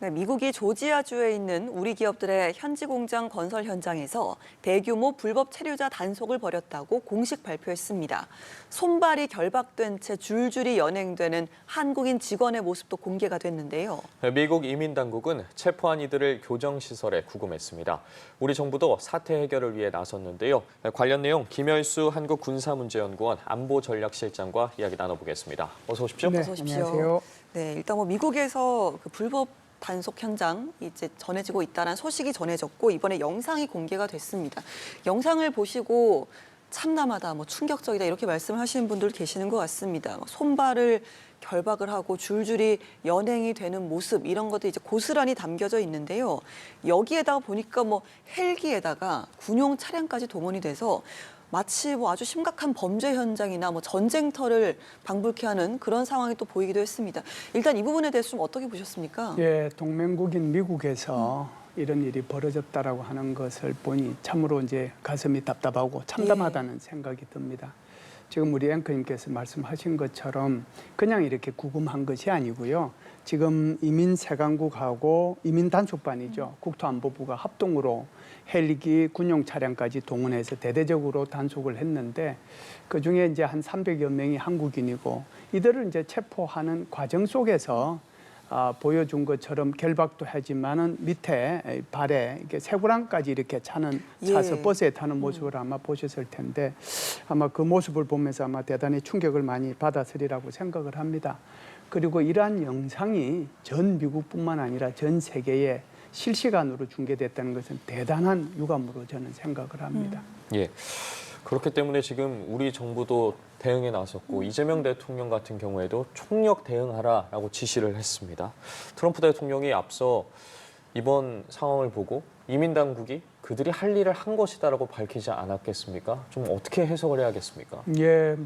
네, 미국이 조지아주에 있는 우리 기업들의 현지 공장 건설 현장에서 대규모 불법 체류자 단속을 벌였다고 공식 발표했습니다. 손발이 결박된 채 줄줄이 연행되는 한국인 직원의 모습도 공개가 됐는데요. 미국 이민당국은 체포한 이들을 교정시설에 구금했습니다. 우리 정부도 사태 해결을 위해 나섰는데요. 관련 내용 김열수 한국군사문제연구원 안보전략실장과 이야기 나눠보겠습니다. 어서 오십시오. 네, 어서 오십시오. 안녕하세요. 네, 일단 미국에서 그 불법 단속 현장 이제 전해지고 있다는 소식이 전해졌고 이번에 영상이 공개가 됐습니다. 영상을 보시고 참담하다, 충격적이다 이렇게 말씀하시는 분들 계시는 것 같습니다. 손발을 결박을 하고 줄줄이 연행이 되는 모습 이런 것들이 이제 고스란히 담겨져 있는데요. 여기에다가 보니까 헬기에다가 군용 차량까지 동원이 돼서 마치 아주 심각한 범죄 현장이나 전쟁터를 방불케 하는 그런 상황이 또 보이기도 했습니다. 일단 이 부분에 대해서 좀 어떻게 보셨습니까? 예, 동맹국인 미국에서 이런 일이 벌어졌다라고 하는 것을 보니 참으로 이제 가슴이 답답하고 참담하다는 생각이 듭니다. 지금 우리 앵커님께서 말씀하신 것처럼 그냥 이렇게 구금한 것이 아니고요. 지금 이민세관국하고 이민단속반이죠. 국토안보부가 합동으로 헬기 군용 차량까지 동원해서 대대적으로 단속을 했는데 그중에 이제 한 300여 명이 한국인이고 이들을 이제 체포하는 과정 속에서 보여준 것처럼 결박도 하지만은 밑에 발에 이렇게 쇠고랑까지 이렇게 차서 버스에 타는 모습을 아마 보셨을 텐데 아마 그 모습을 보면서 아마 대단히 충격을 많이 받았으리라고 생각을 합니다. 그리고 이러한 영상이 전 미국뿐만 아니라 전 세계에 실시간으로 중계됐다는 것은 대단한 유감으로 저는 생각을 합니다. 예. 그렇기 때문에 지금 우리 정부도 대응에 나섰고 이재명 대통령 같은 경우에도 총력 대응하라라고 지시를 했습니다. 트럼프 대통령이 앞서 이번 상황을 보고 이민당국이 그들이 할 일을 한 것이다라고 밝히지 않았겠습니까? 좀 어떻게 해석을 해야겠습니까? 예,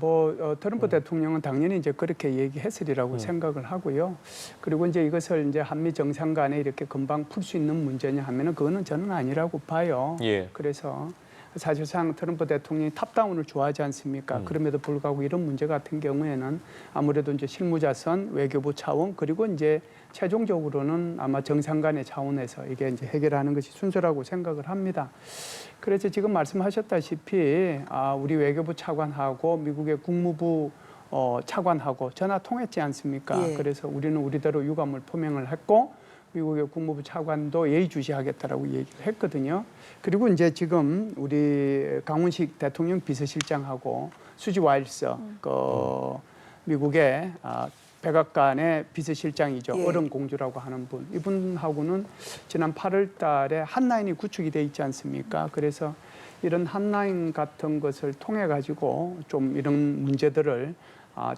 트럼프 대통령은 당연히 이제 그렇게 얘기했으리라고 생각을 하고요. 그리고 이제 이것을 이제 한미 정상 간에 이렇게 금방 풀 수 있는 문제냐 하면은 그거는 저는 아니라고 봐요. 예. 그래서 사실상 트럼프 대통령이 탑다운을 좋아하지 않습니까? 그럼에도 불구하고 이런 문제 같은 경우에는 아무래도 이제 실무자선, 외교부 차원 그리고 이제 최종적으로는 아마 정상 간의 차원에서 이게 이제 해결하는 것이 순서라고 생각을 합니다. 그래서 지금 말씀하셨다시피 우리 외교부 차관하고 미국의 국무부 차관하고 전화 통했지 않습니까? 예. 그래서 우리는 우리대로 유감을 표명을 했고 미국의 국무부 차관도 예의주시하겠다라고 얘기를 했거든요. 그리고 이제 지금 우리 강훈식 대통령 비서실장하고 수지 와일스 미국의 백악관의 비서실장이죠. 예. 얼음 공주라고 하는 분. 이분하고는 지난 8월 달에 핫라인이 구축이 돼 있지 않습니까? 그래서 이런 핫라인 같은 것을 통해 가지고 좀 이런 문제들을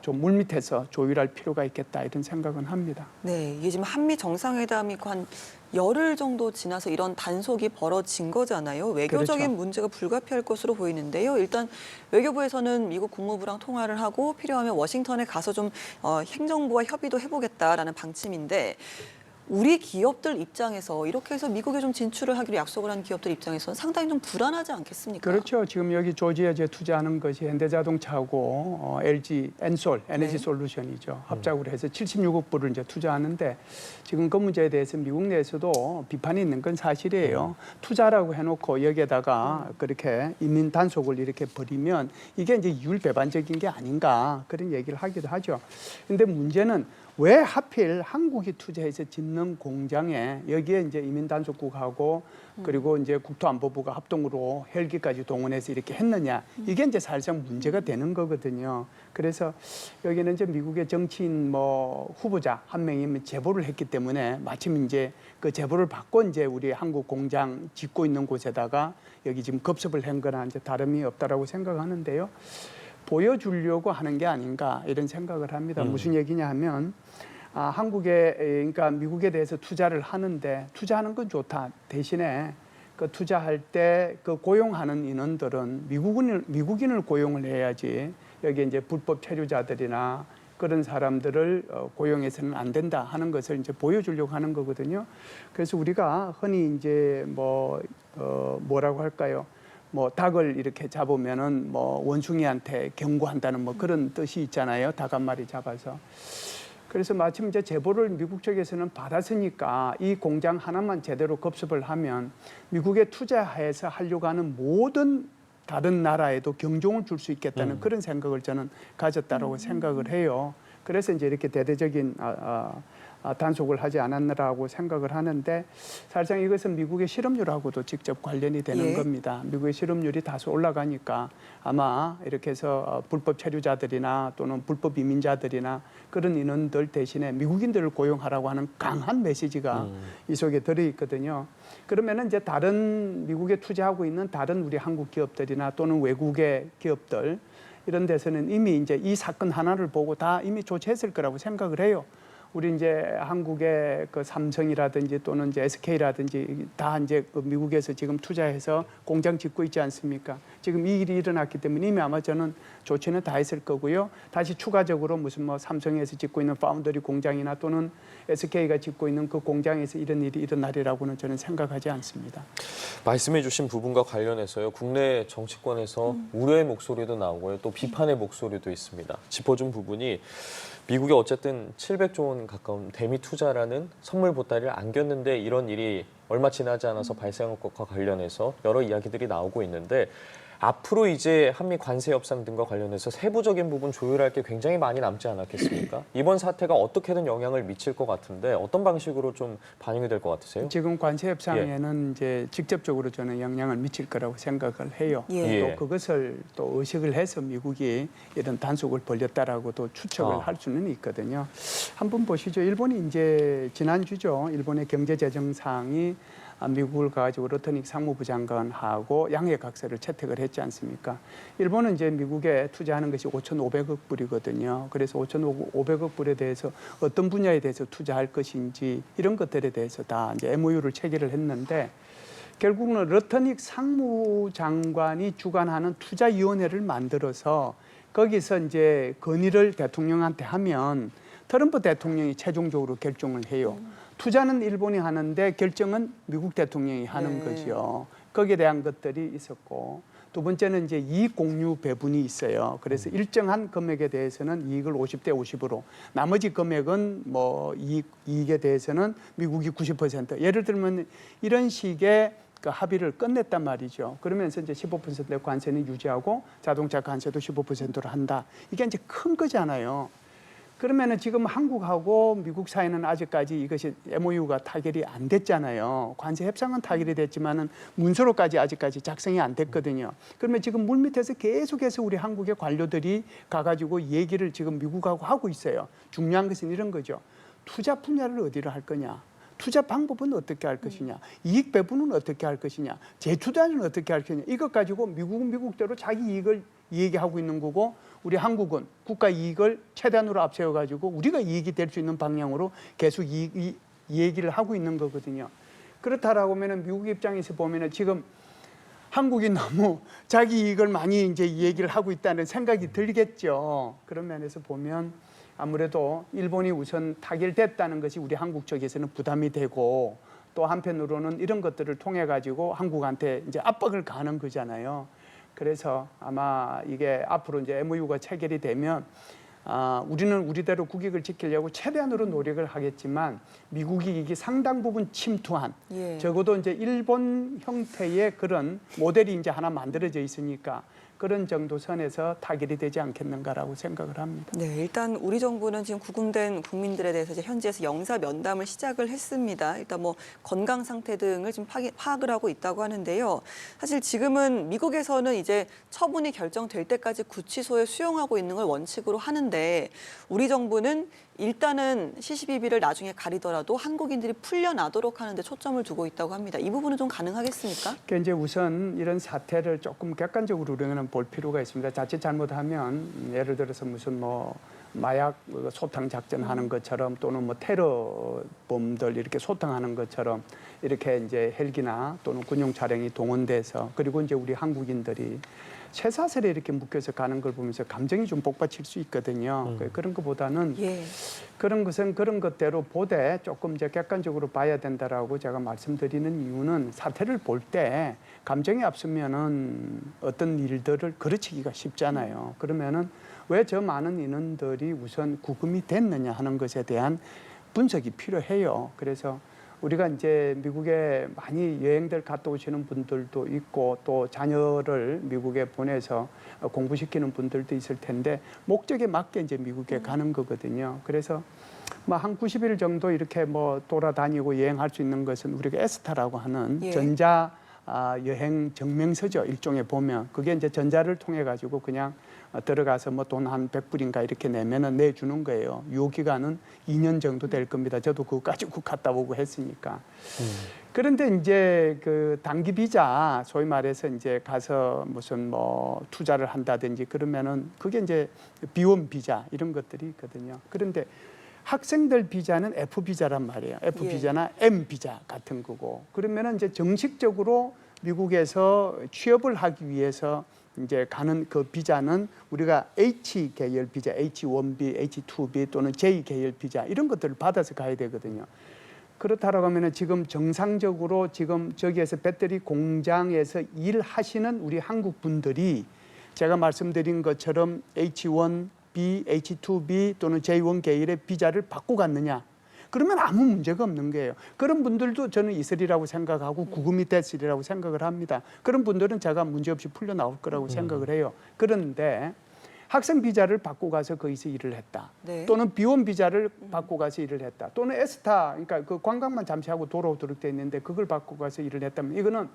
좀 물밑에서 조율할 필요가 있겠다 이런 생각은 합니다. 네, 이게 지금 한미 정상회담이 한 열흘 정도 지나서 이런 단속이 벌어진 거잖아요. 외교적인 그렇죠. 문제가 불가피할 것으로 보이는데요. 일단 외교부에서는 미국 국무부랑 통화를 하고 필요하면 워싱턴에 가서 좀 행정부와 협의도 해보겠다라는 방침인데 우리 기업들 입장에서 이렇게 해서 미국에 좀 진출을 하기로 약속을 한 기업들 입장에서는 상당히 좀 불안하지 않겠습니까? 그렇죠. 지금 여기 조지아주에 투자하는 것이 현대자동차하고 LG 엔솔 에너지 솔루션이죠. 합작으로 해서 76억 불을 이제 투자하는데 지금 그 문제에 대해서 미국 내에서도 비판이 있는 건 사실이에요. 투자라고 해놓고 여기에다가 그렇게 이민 단속을 이렇게 벌이면 이게 이제 율배반적인 게 아닌가 그런 얘기를 하기도 하죠. 근데 문제는 왜 하필 한국이 투자해서 짓는 공장에 여기에 이제 이민단속국하고 그리고 이제 국토안보부가 합동으로 헬기까지 동원해서 이렇게 했느냐 이게 이제 사실상 문제가 되는 거거든요. 그래서 여기는 이제 미국의 정치인 후보자 한 명이 제보를 했기 때문에 마침 이제 그 제보를 받고 이제 우리 한국 공장 짓고 있는 곳에다가 여기 지금 급습을 한 거나 이제 다름이 없다라고 생각하는데요. 보여주려고 하는 게 아닌가 이런 생각을 합니다. 무슨 얘기냐 하면 그러니까 미국에 대해서 투자를 하는데 투자하는 건 좋다. 대신에 그 투자할 때 그 고용하는 인원들은 미국인을 고용을 해야지 여기 이제 불법 체류자들이나 그런 사람들을 고용해서는 안 된다 하는 것을 이제 보여주려고 하는 거거든요. 그래서 우리가 흔히 이제 뭐라고 할까요? 닭을 이렇게 잡으면은 원숭이한테 경고한다는 그런 뜻이 있잖아요. 닭 한 마리 잡아서. 그래서 마침 이제 제보를 미국 쪽에서는 받았으니까 이 공장 하나만 제대로 급습을 하면 미국에 투자해서 하려고 하는 모든 다른 나라에도 경종을 줄 수 있겠다는 그런 생각을 저는 가졌다라고 생각을 해요. 그래서 이제 이렇게 대대적인 단속을 하지 않았느라고 생각을 하는데 사실상 이것은 미국의 실업률하고도 직접 관련이 되는 예. 겁니다. 미국의 실업률이 다소 올라가니까 아마 이렇게 해서 불법 체류자들이나 또는 불법 이민자들이나 그런 인원들 대신에 미국인들을 고용하라고 하는 강한 메시지가 이 속에 들어있거든요. 그러면은 이제 다른 미국에 투자하고 있는 다른 우리 한국 기업들이나 또는 외국의 기업들 이런 데서는 이미 이제 이 사건 하나를 보고 다 이미 조치했을 거라고 생각을 해요. 우리 이제 한국의 그 삼성이라든지 또는 이제 SK라든지 다 이제 그 미국에서 지금 투자해서 공장 짓고 있지 않습니까? 지금 이 일이 일어났기 때문에 이미 아마 저는 조치는 다 했을 거고요. 다시 추가적으로 무슨 뭐 삼성에서 짓고 있는 파운드리 공장이나 또는 SK가 짓고 있는 그 공장에서 이런 일이 일어나리라고는 저는 생각하지 않습니다. 말씀해 주신 부분과 관련해서요. 국내 정치권에서 우려의 목소리도 나오고요. 또 비판의 목소리도 있습니다. 짚어준 부분이 미국이 어쨌든 700조 원 가까운 대미 투자라는 선물 보따리를 안겼는데 이런 일이 얼마 지나지 않아서 발생한 것과 관련해서 여러 이야기들이 나오고 있는데 앞으로 이제 한미 관세 협상 등과 관련해서 세부적인 부분 조율할 게 굉장히 많이 남지 않았겠습니까? 이번 사태가 어떻게든 영향을 미칠 것 같은데 어떤 방식으로 좀 반영이 될 것 같으세요? 지금 관세 협상에는 이제 직접적으로 저는 영향을 미칠 거라고 생각을 해요. 예. 또 그것을 또 의식을 해서 미국이 이런 단속을 벌였다라고도 추측을 할 수는 있거든요. 한번 보시죠. 일본이 이제 지난주죠. 일본의 경제재정상이 미국을 가지고 러터닉 상무부 장관하고 양해각서를 채택을 했지 않습니까? 일본은 이제 미국에 투자하는 것이 5,500억 불이거든요. 그래서 5,500억 불에 대해서 어떤 분야에 대해서 투자할 것인지 이런 것들에 대해서 다 이제 MOU를 체결을 했는데 결국은 러터닉 상무장관이 주관하는 투자위원회를 만들어서 거기서 이제 건의를 대통령한테 하면 트럼프 대통령이 최종적으로 결정을 해요. 투자는 일본이 하는데 결정은 미국 대통령이 하는 거죠. 거기에 대한 것들이 있었고 두 번째는 이제 이익 공유 배분이 있어요. 그래서 일정한 금액에 대해서는 이익을 50대 50으로 나머지 금액은 뭐 이익에 대해서는 미국이 90%. 예를 들면 이런 식의 그 합의를 끝냈단 말이죠. 그러면서 이제 15%의 관세는 유지하고 자동차 관세도 15%로 한다. 이게 이제 큰 거잖아요. 그러면은 지금 한국하고 미국 사이는 아직까지 이것이 MOU가 타결이 안 됐잖아요. 관세 협상은 타결이 됐지만은 문서로까지 아직까지 작성이 안 됐거든요. 그러면 지금 물밑에서 계속해서 우리 한국의 관료들이 가가지고 얘기를 지금 미국하고 하고 있어요. 중요한 것은 이런 거죠. 투자 분야를 어디로 할 거냐. 투자 방법은 어떻게 할 것이냐, 이익 배분은 어떻게 할 것이냐, 재투자는 어떻게 할 것이냐. 이것 가지고 미국은 미국대로 자기 이익을 얘기하고 있는 거고 우리 한국은 국가 이익을 최대한으로 앞세워가지고 우리가 이익이 될 수 있는 방향으로 계속 이 얘기를 하고 있는 거거든요. 그렇다라고 하면은 미국 입장에서 보면은 지금 한국이 너무 자기 이익을 많이 이제 얘기를 하고 있다는 생각이 들겠죠. 그런 면에서 보면 아무래도 일본이 우선 타결됐다는 것이 우리 한국 쪽에서는 부담이 되고 또 한편으로는 이런 것들을 통해 가지고 한국한테 이제 압박을 가하는 거잖아요. 그래서 아마 이게 앞으로 이제 MOU가 체결이 되면 우리는 우리대로 국익을 지키려고 최대한으로 노력을 하겠지만 미국이 이게 상당 부분 침투한 적어도 이제 일본 형태의 그런 모델이 이제 하나 만들어져 있으니까 그런 정도 선에서 타결이 되지 않겠는가라고 생각을 합니다. 네, 일단 우리 정부는 지금 구금된 국민들에 대해서 이제 현지에서 영사 면담을 시작을 했습니다. 일단 뭐 건강 상태 등을 지금 파악을 하고 있다고 하는데요. 사실 지금은 미국에서는 이제 처분이 결정될 때까지 구치소에 수용하고 있는 걸 원칙으로 하는데 우리 정부는 일단은 시시비비를 나중에 가리더라도 한국인들이 풀려나도록 하는 데 초점을 두고 있다고 합니다. 이 부분은 좀 가능하겠습니까? 그러니까 이제 우선 이런 사태를 조금 객관적으로 우리는 볼 필요가 있습니다. 자칫 잘못하면 예를 들어서 무슨 뭐 마약 소탕 작전하는 것처럼 또는 뭐 테러범들 이렇게 소탕하는 것처럼 이렇게 이제 헬기나 또는 군용 차량이 동원돼서 그리고 이제 우리 한국인들이 쇠사슬에 이렇게 묶여서 가는 걸 보면서 감정이 좀 복받칠 수 있거든요. 그런 것보다는 그런 것은 그런 것대로 보되 조금 이제 객관적으로 봐야 된다라고 제가 말씀드리는 이유는 사태를 볼 때 감정이 앞서면은 어떤 일들을 그르치기가 쉽잖아요. 그러면은 왜 저 많은 인원들이 우선 구금이 됐느냐 하는 것에 대한 분석이 필요해요. 그래서 우리가 이제 미국에 많이 여행들 갔다 오시는 분들도 있고 또 자녀를 미국에 보내서 공부시키는 분들도 있을 텐데 목적에 맞게 이제 미국에 가는 거거든요. 그래서 뭐 한 90일 정도 이렇게 뭐 돌아다니고 여행할 수 있는 것은 우리가 에스타라고 하는 예. 전자 여행 증명서죠. 일종의 보면 그게 이제 전자를 통해 가지고 그냥 들어가서 뭐 돈 한 100불인가 이렇게 내면은 내주는 거예요. 유효 기간은 2년 정도 될 겁니다. 저도 그거 가지고 갔다 오고 했으니까. 그런데 이제 그 단기 비자 소위 말해서 이제 가서 무슨 뭐 투자를 한다든지 그러면은 그게 이제 비원 비자 이런 것들이 있거든요. 그런데 학생들 비자는 F 비자란 말이에요. F 예. 비자나 M 비자 같은 거고. 그러면은 이제 정식적으로 미국에서 취업을 하기 위해서 이제 가는 그 비자는 우리가 H 계열 비자, H1B, H2B 또는 J 계열 비자 이런 것들을 받아서 가야 되거든요. 그렇다라고 하면은 지금 정상적으로 지금 저기에서 배터리 공장에서 일하시는 우리 한국 분들이 제가 말씀드린 것처럼 H1B, H2B 또는 J1 계열의 비자를 받고 갔느냐? 그러면 아무 문제가 없는 거예요. 그런 분들도 저는 있으리라고 생각하고 구금이 됐으리라고 생각을 합니다. 그런 분들은 제가 문제없이 풀려 나올 거라고 생각을 해요. 그런데 학생 비자를 받고 가서 거기서 일을 했다. 네. 또는 비원 비자를 받고 가서 일을 했다. 또는 에스타, 그러니까 그 관광만 잠시 하고 돌아오도록 돼 있는데 그걸 받고 가서 일을 했다면 이거는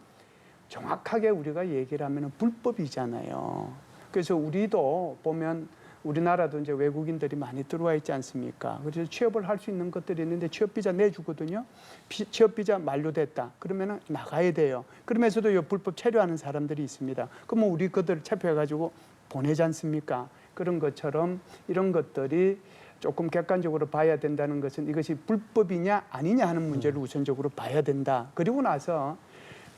정확하게 우리가 얘기를 하면 불법이잖아요. 그래서 우리도 보면 우리나라도 이제 외국인들이 많이 들어와 있지 않습니까? 그래서 취업을 할 수 있는 것들이 있는데 취업 비자 내주거든요. 취업 비자 만료됐다. 그러면은 나가야 돼요. 그러면서도 이 불법 체류하는 사람들이 있습니다. 그러면 우리 그들을 체포해가지고 보내지 않습니까? 그런 것처럼 이런 것들이 조금 객관적으로 봐야 된다는 것은 이것이 불법이냐 아니냐 하는 문제를 우선적으로 봐야 된다. 그리고 나서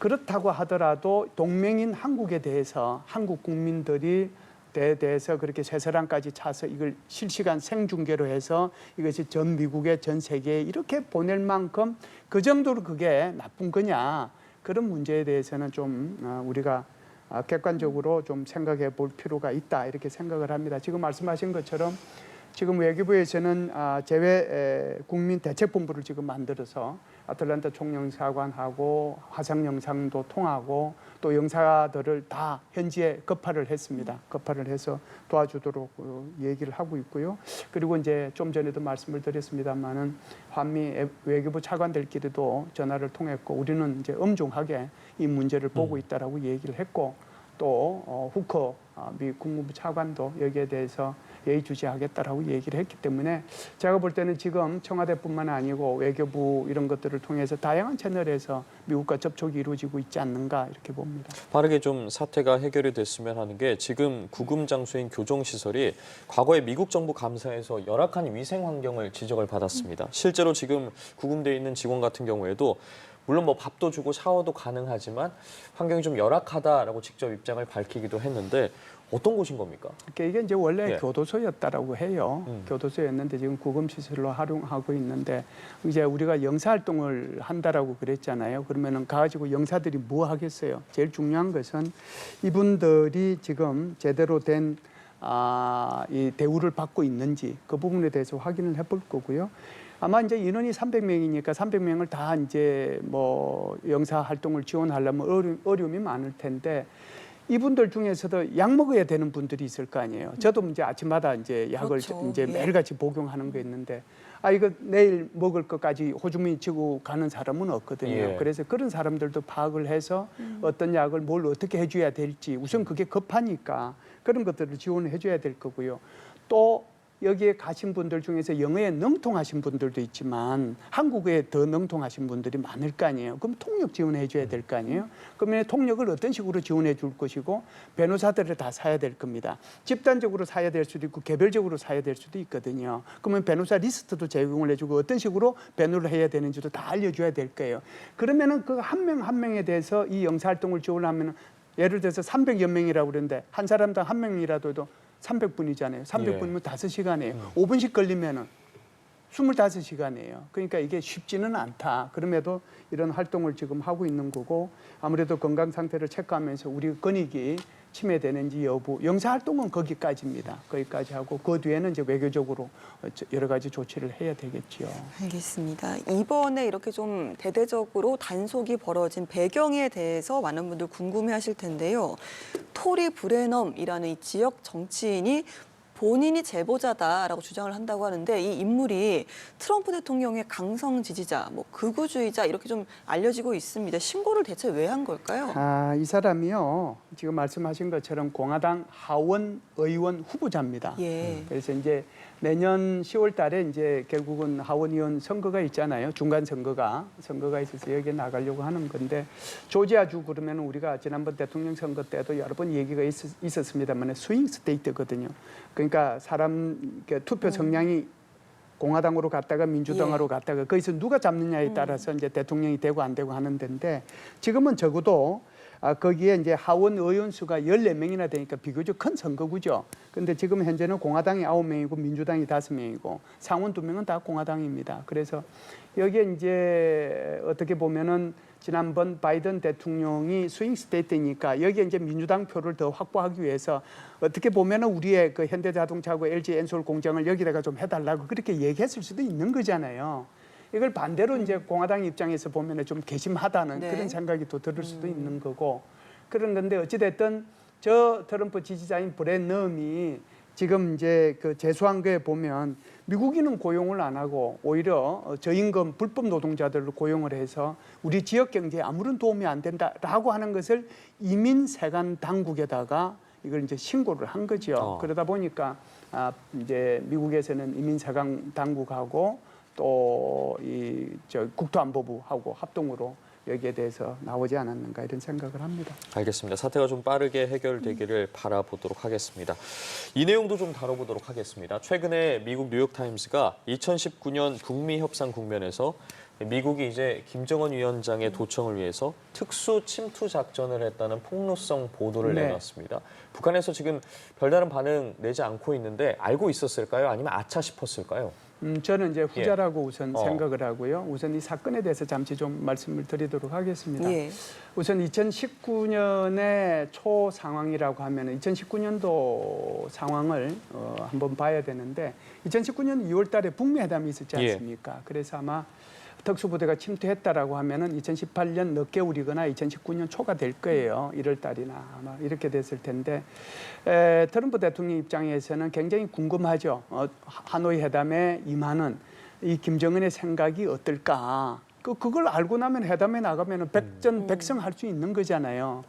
그렇다고 하더라도 동맹인 한국에 대해서 한국 국민들이 대해서 그렇게 쇠사랑까지 차서 이걸 실시간 생중계로 해서 이것이 전 미국에 전 세계에 이렇게 보낼 만큼 그 정도로 그게 나쁜 거냐 그런 문제에 대해서는 좀 우리가 객관적으로 좀 생각해 볼 필요가 있다 이렇게 생각을 합니다. 지금 말씀하신 것처럼 지금 외교부에서는 재외 국민 대책본부를 지금 만들어서 아틀란타 총영사관하고 화상 영상도 통하고 또 영사들을 다 현지에 급파를 했습니다. 급파를 해서 도와주도록 얘기를 하고 있고요. 그리고 이제 좀 전에도 말씀을 드렸습니다만은 한미 외교부 차관들끼리도 전화를 통했고 우리는 이제 엄중하게 이 문제를 보고 있다라고 얘기를 했고 또 후커 미 국무부 차관도 여기에 대해서 예의주시하겠다라고 얘기를 했기 때문에 제가 볼 때는 지금 청와대뿐만 아니고 외교부 이런 것들을 통해서 다양한 채널에서 미국과 접촉이 이루어지고 있지 않는가 이렇게 봅니다. 빠르게 좀 사태가 해결이 됐으면 하는 게 지금 구금 장소인 교정시설이 과거에 미국 정부 감사에서 열악한 위생 환경을 지적을 받았습니다. 실제로 지금 구금되어 있는 직원 같은 경우에도 물론 뭐 밥도 주고 샤워도 가능하지만 환경이 좀 열악하다라고 직접 입장을 밝히기도 했는데 어떤 곳인 겁니까? 그러니까 이게 이제 원래 예. 교도소였다라고 해요. 교도소였는데 지금 구금시설로 활용하고 있는데 이제 우리가 영사활동을 한다라고 그랬잖아요. 그러면은 가가지고 영사들이 뭐 하겠어요? 제일 중요한 것은 이분들이 지금 제대로 된 이 대우를 받고 있는지 그 부분에 대해서 확인을 해볼 거고요. 아마 이제 인원이 300명이니까 300명을 다 이제 뭐 영사 활동을 지원하려면 어려움이 많을 텐데 이분들 중에서도 약 먹어야 되는 분들이 있을 거 아니에요. 저도 이제 아침마다 이제 약을 그렇죠. 이제 예. 매일같이 복용하는 거 있는데 이거 내일 먹을 것까지 호주머니 쥐고 가는 사람은 없거든요. 예. 그래서 그런 사람들도 파악을 해서 어떤 약을 뭘 어떻게 해줘야 될지 우선 그게 급하니까 그런 것들을 지원을 해줘야 될 거고요. 또 여기에 가신 분들 중에서 영어에 능통하신 분들도 있지만 한국어에 더 능통하신 분들이 많을 거 아니에요. 그럼 통역 지원해 줘야 될 거 아니에요. 그러면 통역을 어떤 식으로 지원해 줄 것이고 변호사들을 다 사야 될 겁니다. 집단적으로 사야 될 수도 있고 개별적으로 사야 될 수도 있거든요. 그러면 변호사 리스트도 제공을 해주고 어떤 식으로 변호를 해야 되는지도 다 알려줘야 될 거예요. 그러면은 그 한 명 한 명에 대해서 이 영사활동을 지원하면 예를 들어서 300여 명이라고 그러는데 한 사람당 한 명이라도 300분이잖아요. 300분이면 5시간이에요. 5분씩 걸리면은 25시간이에요. 그러니까 이게 쉽지는 않다. 그럼에도 이런 활동을 지금 하고 있는 거고 아무래도 건강 상태를 체크하면서 우리 권익이 침해되는지 여부, 영사 활동은 거기까지입니다. 거기까지 하고 그 뒤에는 이제 외교적으로 여러 가지 조치를 해야 되겠지요. 알겠습니다. 이번에 이렇게 좀 대대적으로 단속이 벌어진 배경에 대해서 많은 분들 궁금해하실 텐데요. 토리 브레넘이라는 이 지역 정치인이 본인이 제보자다라고 주장을 한다고 하는데 이 인물이 트럼프 대통령의 강성 지지자, 뭐 극우주의자 이렇게 좀 알려지고 있습니다. 신고를 대체 왜 한 걸까요? 이 사람이요. 지금 말씀하신 것처럼 공화당 하원 의원 후보자입니다. 예. 그래서 이제 내년 10월 달에 이제 결국은 하원의원 선거가 있잖아요. 중간 선거가 있어서 여기에 나가려고 하는 건데 조지아주 그러면 우리가 지난번 대통령 선거 때도 여러 번 얘기가 있었습니다만 스윙 스테이트거든요. 그러니까 사람 투표 성향이 공화당으로 갔다가 민주당으로 갔다가 거기서 누가 잡느냐에 따라서 이제 대통령이 되고 안 되고 하는 데인데 지금은 적어도 거기에 이제 하원 의원 수가 14명이나 되니까 비교적 큰 선거구죠. 근데 지금 현재는 공화당이 9명이고 민주당이 5명이고 상원 2명은 다 공화당입니다. 그래서 여기에 이제 어떻게 보면은 지난번 바이든 대통령이 스윙 스테이트니까 여기에 이제 민주당 표를 더 확보하기 위해서 어떻게 보면은 우리의 그 현대자동차하고 LG 엔솔 공장을 여기다가 좀 해달라고 그렇게 얘기했을 수도 있는 거잖아요. 이걸 반대로 이제 공화당 입장에서 보면 좀 괘씸하다는 네. 그런 생각이 또 들을 수도 있는 거고 그런 건데 어찌됐든 저 트럼프 지지자인 브레넘이 지금 이제 그 재수한 거에 보면 미국인은 고용을 안 하고 오히려 저임금 불법 노동자들을 고용을 해서 우리 지역 경제에 아무런 도움이 안 된다라고 하는 것을 이민 세관 당국에다가 이걸 이제 신고를 한 거죠. 그러다 보니까 이제 미국에서는 이민 세관 당국하고 또 이 국토안보부하고 합동으로 여기에 대해서 나오지 않았는가 이런 생각을 합니다. 알겠습니다. 사태가 좀 빠르게 해결되기를 바라보도록 하겠습니다. 이 내용도 좀 다뤄보도록 하겠습니다. 최근에 미국 뉴욕타임스가 2019년 북미 협상 국면에서 미국이 이제 김정은 위원장의 도청을 위해서 특수 침투 작전을 했다는 폭로성 보도를 네. 내놨습니다. 북한에서 지금 별다른 반응 내지 않고 있는데 알고 있었을까요? 아니면 아차 싶었을까요? 저는 이제 후자라고 우선 어. 생각을 하고요. 우선 이 사건에 대해서 잠시 좀 말씀을 드리도록 하겠습니다. 예. 우선 2019년의 초 상황이라고 하면 2019년도 상황을 한번 봐야 되는데 2019년 2월 달에 북미 회담이 있었지 않습니까? 그래서 아마 특수부대가 침투했다라고 하면은 2018년 늦겨울이거나 2019년 초가 될 거예요. 1월 달이나 아마 이렇게 됐을 텐데 트럼프 대통령 입장에서는 굉장히 궁금하죠. 하노이 회담에 임하는 이 김정은의 생각이 어떨까? 그걸 알고 나면 회담에 나가면은 백전백승할 수 있는 거잖아요.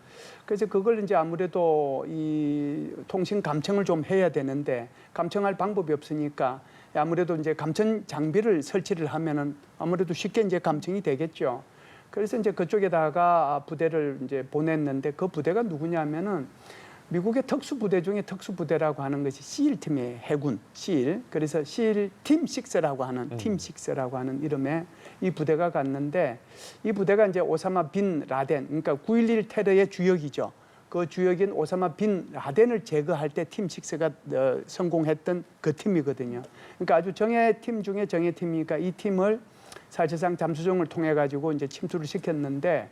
그래서 그걸 이제 아무래도 이 통신 감청을 좀 해야 되는데 감청할 방법이 없으니까 아무래도 이제 감청 장비를 설치를 하면은 아무래도 쉽게 이제 감청이 되겠죠. 그래서 이제 그쪽에다가 부대를 이제 보냈는데 그 부대가 누구냐면은 미국의 특수부대 중에 특수부대라고 하는 것이 SEAL팀의 해군, SEAL. 그래서 SEAL 팀 6라고 하는 팀 6라고 하는 이름의 이 부대가 갔는데 이 부대가 이제 오사마 빈 라덴, 그러니까 9.11 테러의 주역이죠. 그 주역인 오사마 빈 라덴을 제거할 때 팀 6가 성공했던 그 팀이거든요. 그러니까 아주 정예팀 중에 정예팀이니까 이 팀을 사실상 잠수정을 통해 가지고 이제 침투를 시켰는데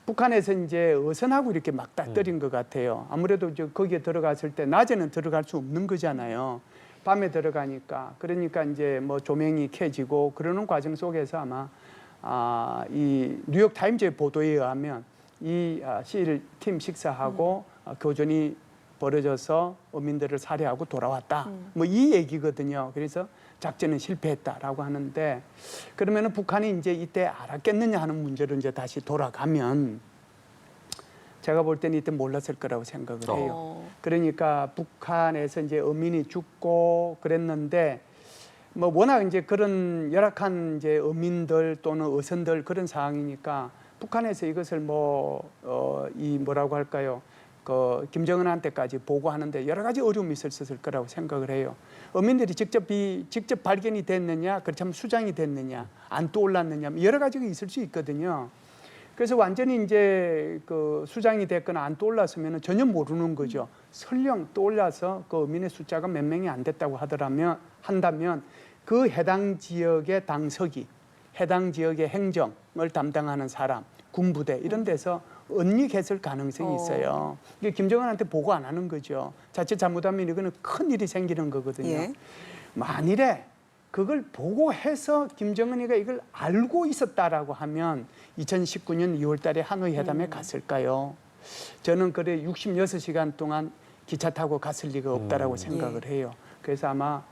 북한에서 이제 어선하고 이렇게 맞닥뜨린 것 같아요. 아무래도 이제 거기에 들어갔을 때 낮에는 들어갈 수 없는 거잖아요. 밤에 들어가니까 그러니까 이제 뭐 조명이 켜지고 그러는 과정 속에서 아마 이 뉴욕 타임즈의 보도에 의하면 이 SEAL 팀 6하고 교전이 벌어져서 어민들을 살해하고 돌아왔다. 뭐 이 얘기거든요. 그래서 작전은 실패했다라고 하는데 그러면은 북한이 이제 이때 알았겠느냐 하는 문제로 이제 다시 돌아가면 제가 볼 때는 이때 몰랐을 거라고 생각을 해요. 그러니까 북한에서 이제 어민이 죽고 그랬는데 뭐 워낙 이제 그런 열악한 이제 어민들 또는 어선들 그런 상황이니까 북한에서 이것을 이 뭐라고 할까요? 그 김정은한테까지 보고하는데 여러 가지 어려움이 있었을 거라고 생각을 해요. 어민들이 직접 발견이 됐느냐, 그렇다면 수장이 됐느냐, 안 떠올랐느냐, 여러 가지가 있을 수 있거든요. 그래서 완전히 이제 그 수장이 됐거나 안 떠올랐으면 전혀 모르는 거죠. 설령 떠올라서 그 어민의 숫자가 몇 명이 안 됐다고 한다면 그 해당 지역의 당서기 해당 지역의 행정을 담당하는 사람, 군부대 이런 데서 은닉했을 가능성이 있어요. 이게 김정은한테 보고 안 하는 거죠. 자칫 잘못하면 이거는 큰 일이 생기는 거거든요. 예. 만일에 그걸 보고해서 김정은이가 이걸 알고 있었다라고 하면 2019년 2월 달에 하노이 회담에 갔을까요? 저는 그래 66시간 동안 기차 타고 갔을 리가 없다라고 생각을 해요. 그래서 아마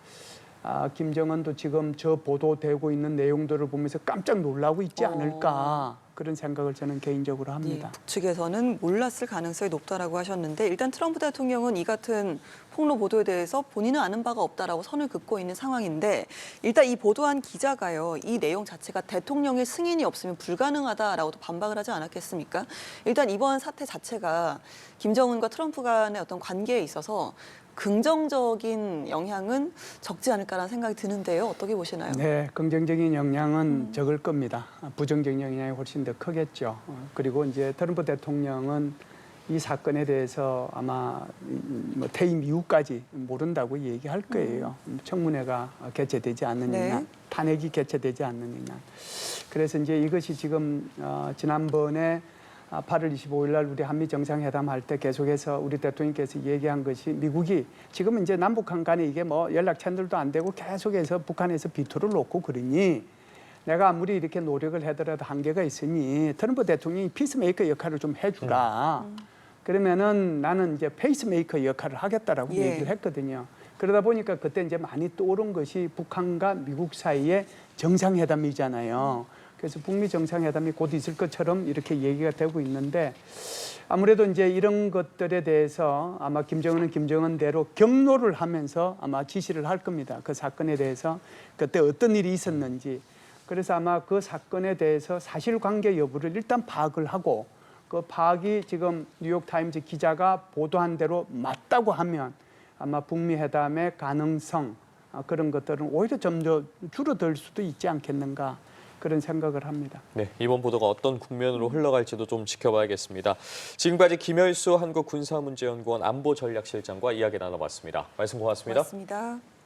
김정은도 지금 저 보도되고 있는 내용들을 보면서 깜짝 놀라고 있지 않을까 그런 생각을 저는 개인적으로 합니다. 예, 북측에서는 몰랐을 가능성이 높다라고 하셨는데 일단 트럼프 대통령은 이 같은 폭로 보도에 대해서 본인은 아는 바가 없다라고 선을 긋고 있는 상황인데 일단 이 보도한 기자가요. 이 내용 자체가 대통령의 승인이 없으면 불가능하다라고도 반박을 하지 않았겠습니까? 일단 이번 사태 자체가 김정은과 트럼프 간의 어떤 관계에 있어서 긍정적인 영향은 적지 않을까라는 생각이 드는데요. 어떻게 보시나요? 네, 긍정적인 영향은 적을 겁니다. 부정적인 영향이 훨씬 더 크겠죠. 그리고 이제 트럼프 대통령은 이 사건에 대해서 아마 뭐 퇴임 이후까지 모른다고 얘기할 거예요. 청문회가 개최되지 않는 네. 한, 탄핵이 개최되지 않는 한. 그래서 이제 이것이 지금 지난번에 8월 25일 날 우리 한미 정상회담 할 때 계속해서 우리 대통령께서 얘기한 것이 미국이 지금은 이제 남북한 간에 이게 뭐 연락 채널도 안 되고 계속해서 북한에서 비토를 놓고 그러니 내가 아무리 이렇게 노력을 하더라도 한계가 있으니 트럼프 대통령이 피스메이커 역할을 좀 해주라. 그러면은 나는 이제 페이스메이커 역할을 하겠다라고 예. 얘기를 했거든요. 그러다 보니까 그때 이제 많이 떠오른 것이 북한과 미국 사이의 정상회담이잖아요. 그래서 북미 정상회담이 곧 있을 것처럼 이렇게 얘기가 되고 있는데 아무래도 이제 이런 것들에 대해서 아마 김정은은 김정은대로 경로를 하면서 아마 지시를 할 겁니다. 그 사건에 대해서 그때 어떤 일이 있었는지. 그래서 아마 그 사건에 대해서 사실관계 여부를 일단 파악을 하고 그 파악이 지금 뉴욕타임즈 기자가 보도한 대로 맞다고 하면 아마 북미 회담의 가능성 그런 것들은 오히려 점점 줄어들 수도 있지 않겠는가. 그런 생각을 합니다. 네, 이번 보도가 어떤 국면으로 흘러갈지도 좀 지켜봐야겠습니다. 지금까지 김열수 한국군사문제연구원 안보전략실장과 이야기 나눠봤습니다. 말씀 고맙습니다. 고맙습니다.